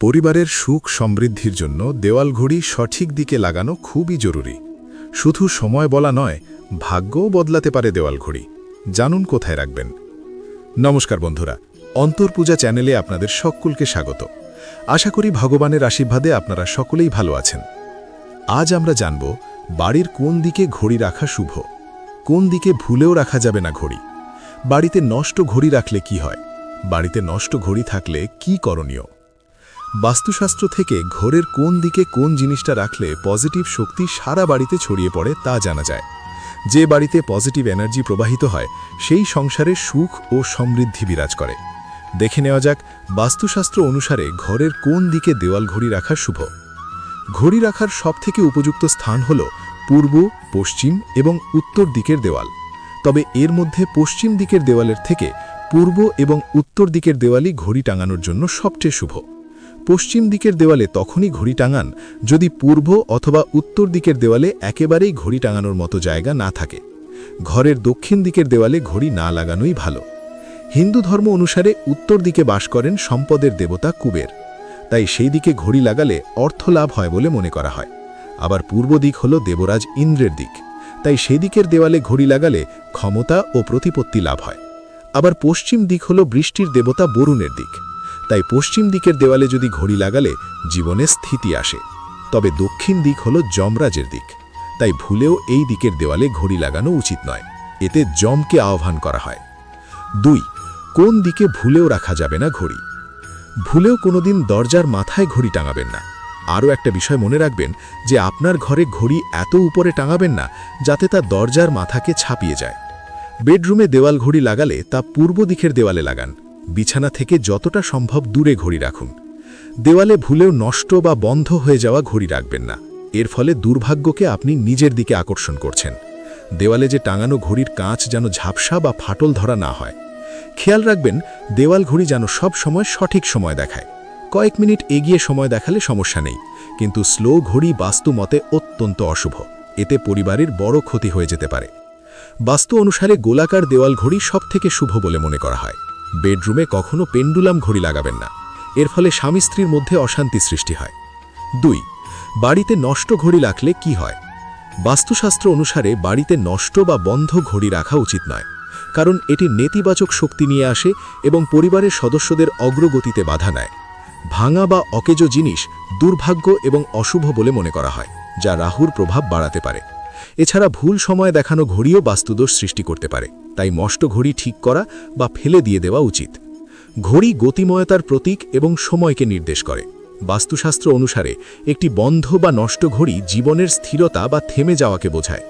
পরিবারের সুখ সমৃদ্ধির জন্য দেওয়াল ঘড়ি সঠিক দিকে লাগানো খুবই জরুরি। শুধু সময় বলা নয়, ভাগ্যও বদলাতে পারে দেওয়াল ঘড়ি। জানুন কোথায় রাখবেন। নমস্কার বন্ধুরা, অন্তর্পূজা চ্যানেলে আপনাদের সকলকে স্বাগত। আশা করি ভগবানের আশীর্বাদে আপনারা সকলেই ভালো আছেন। আজ আমরা জানব বাড়ির কোন দিকে ঘড়ি রাখা শুভ, কোন দিকে ভুলেও রাখা যাবে না ঘড়ি। বাড়িতে নষ্ট ঘড়ি রাখলে কি হয়, বাড়িতে নষ্ট ঘড়ি থাকলে কি করণীয়। বাস্তুশাস্ত্র থেকে ঘরের কোন দিকে কোন জিনিসটা রাখলে পজিটিভ শক্তি সারা বাড়িতে ছড়িয়ে পড়ে তা জানা যায়। যে বাড়িতে পজিটিভ এনার্জি প্রবাহিত হয় সেই সংসারে সুখ ও সমৃদ্ধি বিরাজ করে। দেখে নেওয়া যাক বাস্তুশাস্ত্র অনুসারে ঘরের কোন দিকে দেওয়াল ঘড়ি রাখা শুভ। ঘড়ি রাখার সবথেকে উপযুক্ত স্থান হল পূর্ব, পশ্চিম এবং উত্তর দিকের দেওয়াল। তবে এর মধ্যে পশ্চিম দিকের দেওয়ালের থেকে পূর্ব এবং উত্তর দিকের দেওয়ালই ঘড়ি টাঙানোর জন্য সবচেয়ে শুভ। পশ্চিম দিকের দেওয়ালে তখনই ঘড়ি টাঙান যদি পূর্ব অথবা উত্তর দিকের দেওয়ালে একেবারেই ঘড়ি টাঙানোর মতো জায়গা না থাকে। ঘরের দক্ষিণ দিকের দেওয়ালে ঘড়ি না লাগানোই ভালো। হিন্দু ধর্ম অনুসারে উত্তর দিকে বাস করেন সম্পদের দেবতা কুবের, তাই সেই দিকে ঘড়ি লাগালে অর্থ লাভ হয় বলে মনে করা হয়। আবার পূর্ব দিক হল দেবরাজ ইন্দ্রের দিক, তাই সেই দিকের দেওয়ালে ঘড়ি লাগালে ক্ষমতা ও প্রতিপত্তি লাভ হয়। আবার পশ্চিম দিক হল বৃষ্টির দেবতা বরুণের দিক, তাই পশ্চিম দিকের দেওয়ালে যদি ঘড়ি লাগালে জীবনে স্থিতি আসে। তবে দক্ষিণ দিক হল যমরাজের দিক, তাই ভুলেও এই দিকের দেওয়ালে ঘড়ি লাগানো উচিত নয়, এতে যমকে আহ্বান করা হয়। 2. কোন দিকে ভুলেও রাখা যাবে না ঘড়ি। ভুলেও কোনোদিন দরজার মাথায় ঘড়ি টাঙাবেন না। আরও একটা বিষয় মনে রাখবেন যে আপনার ঘরে ঘড়ি এত উপরে টাঙাবেন না যাতে তা দরজার মাথাকে ছাপিয়ে যায়। বেডরুমে দেওয়াল ঘড়ি লাগালে তা পূর্ব দিকের দেওয়ালে লাগান। বিছানা থেকে যতটা সম্ভব দূরে ঘড়ি রাখুন। দেওয়ালে ভুলেও নষ্ট বা বন্ধ হয়ে যাওয়া ঘড়ি রাখবেন না, এর ফলে দুর্ভাগ্যকে আপনি নিজের দিকে আকর্ষণ করছেন। দেওয়ালে যে টাঙানো ঘড়ির কাঁচ যেন ঝাপসা বা ফাটল ধরা না হয়। খেয়াল রাখবেন দেওয়াল ঘড়ি যেন সব সময় সঠিক সময় দেখায়। কয়েক মিনিট এগিয়ে সময় দেখালে সমস্যা নেই, কিন্তু স্লো ঘড়ি বাস্তু মতে অত্যন্ত অশুভ, এতে পরিবারের বড় ক্ষতি হয়ে যেতে পারে। বাস্তু অনুসারে গোলাকার দেওয়াল ঘড়ি সবথেকে শুভ বলে মনে করা হয়। বেডরুমে কখনো পেন্ডুলাম ঘড়ি লাগাবেন না, এর ফলে স্বামী স্ত্রীর মধ্যে অশান্তি সৃষ্টি হয়। 2. বাড়িতে নষ্ট ঘড়ি রাখলে কি হয়। বাস্তুশাস্ত্র অনুসারে বাড়িতে নষ্ট বা বন্ধ ঘড়ি রাখা উচিত নয়, কারণ এটি নেতিবাচক শক্তি নিয়ে আসে এবং পরিবারের সদস্যদের অগ্রগতিতে বাধা নেয়। ভাঙা বা অকেজো জিনিস দুর্ভাগ্য এবং অশুভ বলে মনে করা হয়, যা রাহুর প্রভাব বাড়াতে পারে। এছাড়া ভুল সময় দেখানো ঘড়িও বাস্তুদোষ সৃষ্টি করতে পারে, তাই নষ্ট ঘড়ি ঠিক করা বা ফেলে দিয়ে দেওয়া উচিত। ঘড়ি গতিময়তার প্রতীক এবং সময়কে নির্দেশ করে। বাস্তুশাস্ত্র অনুসারে একটি বন্ধ বা নষ্ট ঘড়ি জীবনের স্থিরতা বা থেমে যাওয়াকে বোঝায়,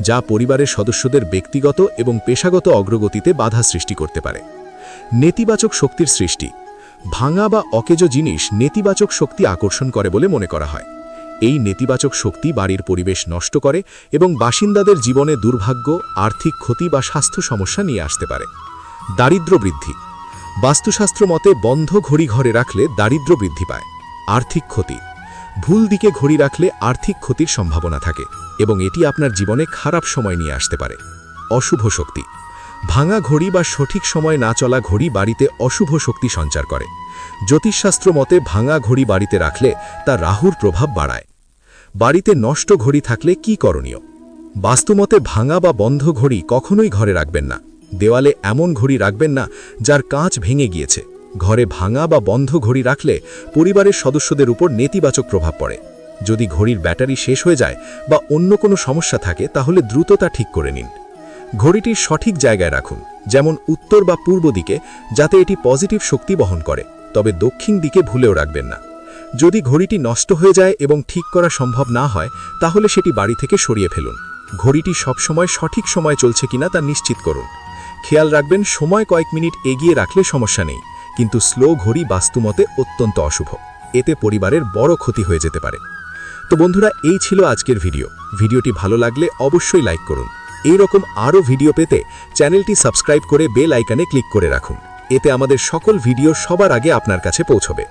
যা পরিবারের সদস্যদের ব্যক্তিগত এবং পেশাগত অগ্রগতিতে বাধা সৃষ্টি করতে পারে। নেতিবাচক শক্তির সৃষ্টি। ভাঙা বা অকেজো জিনিস নেতিবাচক শক্তি আকর্ষণ করে বলে মনে করা হয়। এই নেতিবাচক শক্তি বাড়ির পরিবেশ নষ্ট করে এবং বাসিন্দাদের জীবনে দুর্ভাগ্য, আর্থিক ক্ষতি বা স্বাস্থ্য সমস্যা নিয়ে আসতে পারে। দারিদ্র্য বৃদ্ধি। বাস্তুশাস্ত্র মতে বন্ধ ঘড়ি ঘরে রাখলে দারিদ্র্য বৃদ্ধি পায়। আর্থিক ক্ষতি। ভুল দিকে ঘড়ি রাখলে আর্থিক ক্ষতির সম্ভাবনা থাকে এবং এটি আপনার জীবনে খারাপ সময় নিয়ে আসতে পারে। অশুভ শক্তি। ভাঙা ঘড়ি বা সঠিক সময় না চলা ঘড়ি বাড়িতে অশুভ শক্তি সঞ্চার করে। জ্যোতিষশাস্ত্র মতে ভাঙা ঘড়ি বাড়িতে রাখলে তা রাহুর প্রভাব বাড়ায়। বাড়িতে নষ্ট ঘড়ি থাকলে কি করণীয়। বাস্তুমতে ভাঙা বা বন্ধ ঘড়ি কখনোই ঘরে রাখবেন না। দেওয়ালে এমন ঘড়ি রাখবেন না যার কাঁচ ভেঙে গিয়েছে। ঘরে ভাঙা বা বন্ধ ঘড়ি রাখলে পরিবারের সদস্যদের উপর নেতিবাচক প্রভাব পড়ে। যদি ঘড়ির ব্যাটারি শেষ হয়ে যায় বা অন্য কোনো সমস্যা থাকে তাহলে দ্রুত তা ঠিক করে নিন। ঘড়িটির সঠিক জায়গায় রাখুন, যেমন উত্তর বা পূর্ব দিকে, যাতে এটি পজিটিভ শক্তি বহন করে, তবে দক্ষিণ দিকে ভুলেও রাখবেন না। যদি ঘড়িটি নষ্ট হয়ে যায় এবং ঠিক করা সম্ভব না হয় তাহলে সেটি বাড়ি থেকে সরিয়ে ফেলুন। ঘড়িটি সবসময় সঠিক সময় চলছে কিনা তা নিশ্চিত করুন। খেয়াল রাখবেন সময় কয়েক মিনিট এগিয়ে রাখলে সমস্যা নেই, কিন্তু স্লো ঘড়ি বাস্তুমতে অত্যন্ত অশুভ, এতে পরিবারের বড় ক্ষতি হয়ে যেতে পারে। তো বন্ধুরা, এই ছিল আজকের ভিডিওটি ভালো লাগলে অবশ্যই লাইক করুন। এই রকম আরও ভিডিও পেতে চ্যানেলটি সাবস্ক্রাইব করে বেল আইকনে ক্লিক করে রাখুন, এতে আমাদের সকল ভিডিও সবার আগে আপনার কাছে পৌঁছবে।